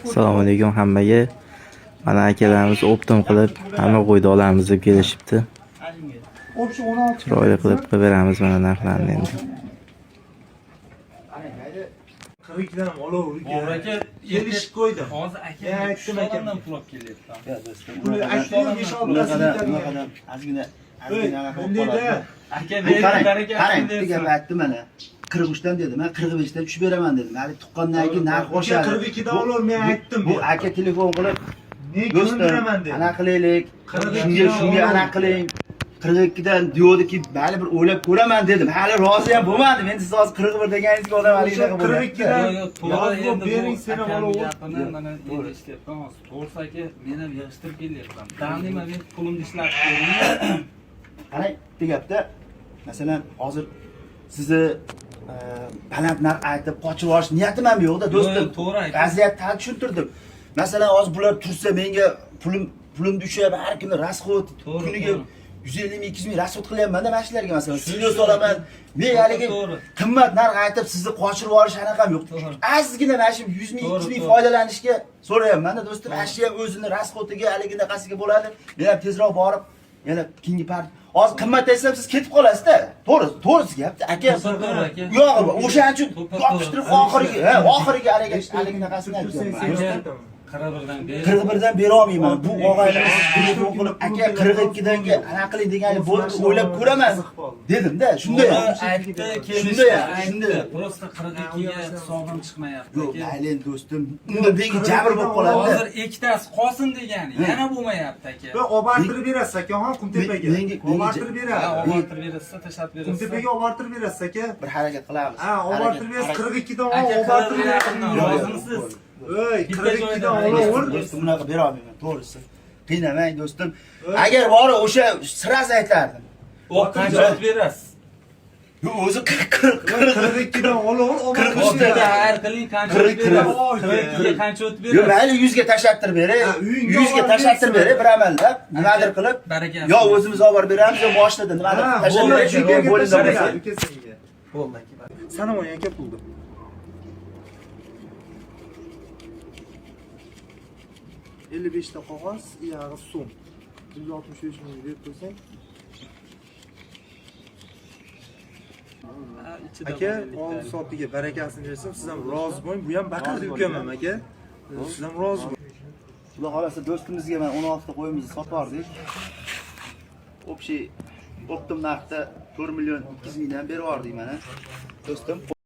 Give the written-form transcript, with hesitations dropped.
Assalomu alaykum hammaga. Mana akalarimiz optim qilib hamma qo'ydoqlarimiz deb kelishibdi. Chiroyli qilib beramiz mana narxlarni endi. 42 dan olaverga. Aka kelishib qo'ydim. Hozir aka aytdim pul olib kelyapti. Pul aytdim, bunaqadan ozgina aka qarang, aytdim mana. 43 dan dedim, men 45 dan tushib beraman dedim. Hali tuqqandan keyin narx oshadi. 42 dan olar, men aytdim. Bu aka telefon qilib, "Men ko'ndiraman" dedi. Ana qilaylik. Shunga ana qiling. 42 dan diyodiki, bali bir o'ylab ko'raman dedim. Hali rozi ham bo'lmadim. Endi siz hozir 41 deganingizga odam hali shunaqa bo'ldi. 42 dan to'g'ri bering, seni olaver. Mana endi ishlayapman hozir. To'g'risi aka, men ham yig'ishtirib kelyapman. Danima men pulimni ishlab qarang, bitta gapda, masalan, hozir sizni baland narx aytib qochib olish niyatim ham yo'qda, do'stim. To'g'ri aka. Vaziyatni tushuntirdim. Masalan, hozir bular tursa menga pulim tushib, har kuni rasxod kuniga 150 ming 200 ming rasxod qilyapman-da mashinalarga masalan. Silyo solaman. Men haligi qimmat narx aytib sizni qochirib olish anaqam yo'q. Ozgina mana shu 100 ming 200 ming foydalanishga so'rayapman-da, do'stim. Ashi ham o'zini rasxodiga haligina qasiga bo'ladi. Men ham tezroq borib yana keyingi part hozir qimmat desam siz ketib qolasiz-da. To'g'risi gapda. Aka. Yo'q, o'shaning uchun yopishtirib oxiriga haligina qasini aytyapman. 41 dan bera olmayman. Bu og'aylarimiz telefon qilib, aka 42 danga ana qiling degani bo'ldi, o'ylab ko'raman dedim-da. Shunday aytdi, shunday. Prosta 42 ga hisobim chiqmayapti. Yo'q, mayli do'stim. Unda menga jabr bo'lib qoladi. Hozir ikkitasi qolsin degani, yana bo'lmayapti aka. Yo'q, obortirib berasiz aka, Qumtepaga. Obortirib beradi. Obortirib berasiz, tashlab berasiz. Qumtepaga obortirib berasiz aka. Bir harakat qilamiz. Ha, obortirib berasiz. 42 dan obortirib berasiz. Rozimisiz? Ey, 42 dan olaver. Do'stim, bunaqa bera olmayman, to'g'risi. Qiynamang do'stim. Agar bori o'sha siraz aytardim. Qancha berasiz? Yo'q, o'zi 42 dan olaver, obortirib O'rtada har qiling qancha berasiz? 42 ga qancha o'tib berasiz? Yo'q, mayli 100 ga tashlattirib beray. 100 ga tashlattirib beray bir amallab. Nimadir qilib. Yo o'zimiz olib borib beramiz, yo boshida nimadir tashlab beray. Chunki bo'linsa bo'lsa. Bo'ldi aka. Sana o'yin aka puldi. 55 ta qog'oz, iyag'i so'm. 165 ming deb qo'ysang. Aka, 10 soatiga barakasini bersin, siz ham rozi bo'ling. Bu ham baqirdi ukamam aka. Siz ham rozi bo'ling. Xudo xolasa do'stimizga men 16 ta qo'yimizni sotardik. Общий optim narxda 4 million 200 mingdan berib yubordik mana. Do'stim